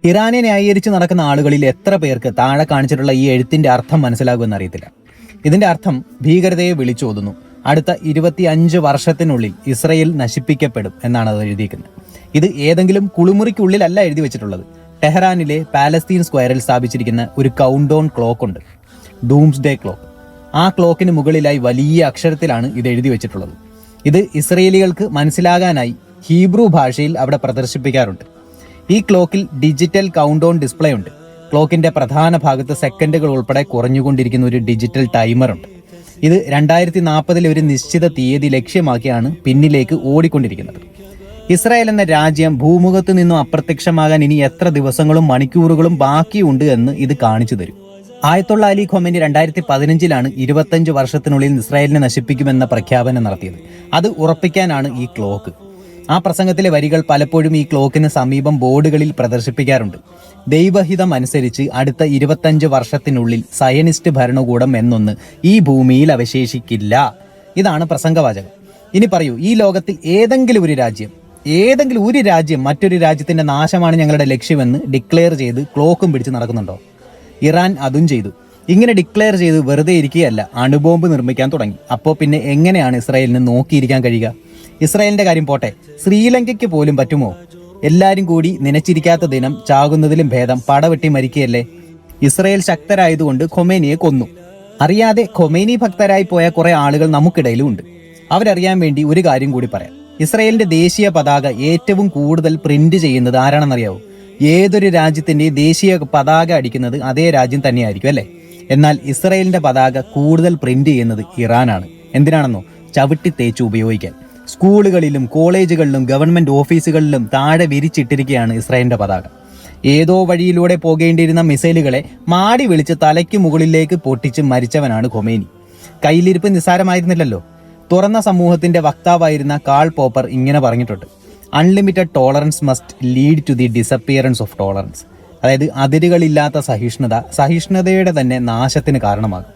ഇറാനെ ന്യായീകരിച്ച് നടക്കുന്ന ആളുകളിൽ എത്ര പേർക്ക് താഴെ കാണിച്ചിട്ടുള്ള ഈ എഴുത്തിന്റെ അർത്ഥം മനസ്സിലാകുമെന്ന് അറിയത്തില്ല. ഇതിന്റെ അർത്ഥം ഭീകരതയെ വിളിച്ചോതുന്നു. അടുത്ത 25 വർഷത്തിനുള്ളിൽ ഇസ്രയേൽ നശിപ്പിക്കപ്പെടും എന്നാണ് അത് എഴുതിയിരിക്കുന്നത്. ഇത് ഏതെങ്കിലും കുളിമുറിക്കുള്ളിലല്ല എഴുതി വെച്ചിട്ടുള്ളത്. ടെഹ്റാനിലെ പാലസ്തീൻ സ്ക്വയറിൽ സ്ഥാപിച്ചിരിക്കുന്ന ഒരു കൗണ്ട് ഡൗൺ ക്ലോക്ക് ഉണ്ട്, ഡൂംസ്ഡേ ക്ലോക്ക്. ആ ക്ലോക്കിന് മുകളിലായി വലിയ അക്ഷരത്തിലാണ് ഇത് എഴുതി വെച്ചിട്ടുള്ളത്. ഇത് ഇസ്രയേലികൾക്ക് മനസ്സിലാകാനായി ഹീബ്രു ഭാഷയിൽ അവിടെ പ്രദർശിപ്പിക്കാറുണ്ട്. ഈ ക്ലോക്കിൽ ഡിജിറ്റൽ കൗണ്ട് ഡൗൺ ഡിസ്പ്ലേ ഉണ്ട്. ക്ലോക്കിന്റെ പ്രധാന ഭാഗത്ത് സെക്കൻഡുകൾ ഉൾപ്പെടെ കുറഞ്ഞുകൊണ്ടിരിക്കുന്ന ഒരു ഡിജിറ്റൽ ടൈമർ ഉണ്ട്. ഇത് 2040 ഒരു നിശ്ചിത തീയതി ലക്ഷ്യമാക്കിയാണ് പിന്നിലേക്ക് ഓടിക്കൊണ്ടിരിക്കുന്നത്. ഇസ്രായേൽ എന്ന രാജ്യം ഭൂമുഖത്ത് നിന്നും അപ്രത്യക്ഷമാകാൻ ഇനി എത്ര ദിവസങ്ങളും മണിക്കൂറുകളും ബാക്കിയുണ്ട് എന്ന് ഇത് കാണിച്ചു തരും. ആയത്തുള്ള അലി ഖൊമേനി 2015 25 വർഷത്തിനുള്ളിൽ ഇസ്രായേലിനെ നശിപ്പിക്കുമെന്ന പ്രഖ്യാപനം നടത്തിയത്. അത് ഉറപ്പിക്കാനാണ് ഈ ക്ലോക്ക്. ആ പ്രസംഗത്തിലെ വരികൾ പലപ്പോഴും ഈ ക്ലോക്കിന് സമീപം ബോർഡുകളിൽ പ്രദർശിപ്പിക്കാറുണ്ട്. ദൈവഹിതം അനുസരിച്ച് അടുത്ത 25 വർഷത്തിനുള്ളിൽ സയനിസ്റ്റ് ഭരണകൂടം എന്നൊന്ന് ഈ ഭൂമിയിൽ അവശേഷിക്കില്ല. ഇതാണ് പ്രസംഗവാചകം. ഇനി പറയൂ, ഈ ലോകത്തിൽ ഏതെങ്കിലും ഒരു രാജ്യം മറ്റൊരു രാജ്യത്തിന്റെ നാശമാണ് ഞങ്ങളുടെ ലക്ഷ്യമെന്ന് ഡിക്ലെയർ ചെയ്ത് ക്ലോക്കും പിടിച്ച് നടക്കുന്നുണ്ടോ? ഇറാൻ അതും ചെയ്തു. ഇങ്ങനെ ഡിക്ലെയർ ചെയ്ത് വെറുതെ ഇരിക്കുകയല്ല, അണുബോംബ് നിർമ്മിക്കാൻ തുടങ്ങി. അപ്പോൾ പിന്നെ എങ്ങനെയാണ് ഇസ്രായേലിന് നോക്കിയിരിക്കാൻ കഴിയുക? ഇസ്രായേലിന്റെ കാര്യം പോട്ടെ, ശ്രീലങ്കയ്ക്ക് പോലും പറ്റുമോ? എല്ലാരും കൂടി നനച്ചിരിക്കാത്ത ദിനം ചാകുന്നതിലും ഭേദം പടവെട്ടി മരിക്കുകയല്ലേ. ഇസ്രായേൽ ശക്തരായതുകൊണ്ട് ഖൊമേനിയെ കൊന്നു. അറിയാതെ ഖൊമേനി ഭക്തരായി പോയ കുറെ ആളുകൾ നമുക്കിടയിലും ഉണ്ട്. അവരറിയാൻ വേണ്ടി ഒരു കാര്യം കൂടി പറയാം. ഇസ്രായേലിന്റെ ദേശീയ പതാക ഏറ്റവും കൂടുതൽ പ്രിന്റ് ചെയ്യുന്നത് ആരാണെന്നറിയാവോ? ഏതൊരു രാജ്യത്തിന്റെ ദേശീയ പതാക അടിക്കുന്നത് അതേ രാജ്യം തന്നെയായിരിക്കും അല്ലേ? എന്നാൽ ഇസ്രായേലിന്റെ പതാക കൂടുതൽ പ്രിന്റ് ചെയ്യുന്നത് ഇറാനാണ്. എന്തിനാണെന്നോ? ചവിട്ടി തേച്ച് ഉപയോഗിക്കാൻ. സ്കൂളുകളിലും കോളേജുകളിലും ഗവൺമെന്റ് ഓഫീസുകളിലും താഴെ വിരിച്ചിട്ടിരിക്കുകയാണ് ഇസ്രായേലിന്റെ പതാക. ഏതോ വഴിയിലൂടെ പോകേണ്ടിയിരുന്ന മിസൈലുകളെ മാടി വിളിച്ച് തലയ്ക്ക് മുകളിലേക്ക് പൊട്ടിച്ച് മരിച്ചവനാണ് ഖൊമേനി. കയ്യിലിരിപ്പ് നിസ്സാരമായിരുന്നില്ലല്ലോ. തുറന്ന സമൂഹത്തിന്റെ വക്താവായിരുന്ന കാൾ പോപ്പർ ഇങ്ങനെ പറഞ്ഞിട്ടുണ്ട്: unlimited tolerance must lead to the disappearance of tolerance. അതായത് അതിരുകളില്ലാത്ത സഹിഷ്ണുതയുടെ തന്നെ നാശത്തിന് കാരണമാകും.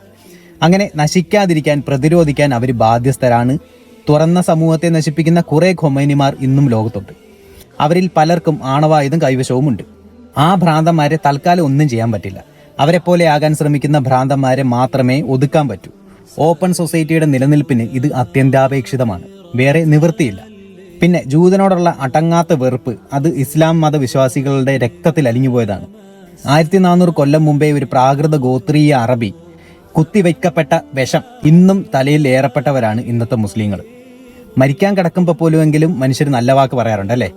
അങ്ങനെ നശിക്കാതിരിക്കാൻ, പ്രതിരോധിക്കാൻ അവർ ബാധ്യസ്ഥരാണ്. തുറന്ന സമൂഹത്തെ നശിപ്പിക്കുന്ന കുറെ ഖൊമേനിമാർ ഇന്നും ലോകത്തുണ്ട്. അവരിൽ പലർക്കും ആണവായുധം കൈവശവുമുണ്ട്. ആ ഭ്രാന്തന്മാരെ തൽക്കാലം ഒന്നും ചെയ്യാൻ പറ്റില്ല. അവരെപ്പോലെ ആകാൻ ശ്രമിക്കുന്ന ഭ്രാന്തന്മാരെ മാത്രമേ ഒതുക്കാൻ പറ്റൂ. ഓപ്പൺ സൊസൈറ്റിയുടെ നിലനിൽപ്പിന് ഇത് അത്യന്താപേക്ഷിതമാണ്. വേറെ നിവൃത്തിയില്ല. പിന്നെ ജൂതനോടുള്ള അടങ്ങാത്ത വെറുപ്പ്, അത് ഇസ്ലാം മതവിശ്വാസികളുടെ രക്തത്തിൽ അലിഞ്ഞുപോയതാണ്. 1400 കൊല്ലം മുമ്പേ ഒരു പ്രാകൃത ഗോത്രീയ അറബി കുത്തിവയ്ക്കപ്പെട്ട വിഷം ഇന്നും തലയിൽ ഏറപ്പെട്ടവരാണ് ഇന്നത്തെ മുസ്ലിങ്ങൾ. മരിക്കാൻ കിടക്കുമ്പോൾ പോലുമെങ്കിലും മനുഷ്യർ നല്ല വാക്ക് പറയാറുണ്ട് അല്ലേ?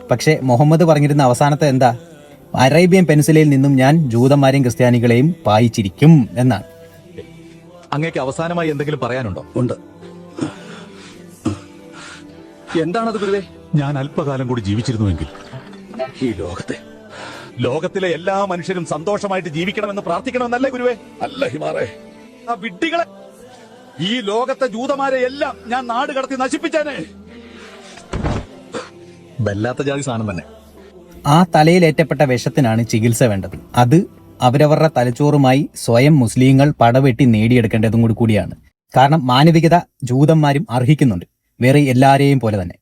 പക്ഷേ മുഹമ്മദ് പറഞ്ഞിരുന്ന അവസാനത്തെ എന്താ? അറേബ്യൻ പെൻസിലയിൽ നിന്നും ഞാൻ ജൂതന്മാരെയും ക്രിസ്ത്യാനികളെയും പായിച്ചിരിക്കും എന്നാണ്. അങ്ങേക്ക് അവസാനമായി എന്തെങ്കിലും പറയാനുണ്ടോ? ഉണ്ട്. എന്താണത് ഗുരുവേ? ഞാൻ അല്പകാലം കൂടി ജീവിച്ചിരുന്നുവെങ്കിൽ ഈ ലോകത്തിലെ എല്ലാ മനുഷ്യരും സന്തോഷമായിട്ട് ജീവിക്കണമെന്ന് പ്രാർത്ഥിക്കണമെന്നല്ലേ ഗുരുവേ? അല്ല ഹിമാറേ, ആ വിഡ്ഢികളെ, ഈ ലോകത്തെ ജൂതന്മാരെ എല്ലാം ഞാൻ നാട് കടത്തി നശിപ്പിച്ചേനെ. വല്ലാത്ത ജാതി സാധനം തന്നെ. ആ തലയിലേറ്റപ്പെട്ട വിഷത്തിനാണ് ചികിത്സ വേണ്ടത്. അത് അവരവരുടെ തലച്ചോറുമായി സ്വയം മുസ്ലിങ്ങൾ പടവെട്ടി നേടിയെടുക്കേണ്ടതും കൂടിയാണ്. കാരണം മാനവികത ജൂതന്മാരും അർഹിക്കുന്നുണ്ട്, വേറെ എല്ലാരെയും പോലെ തന്നെ.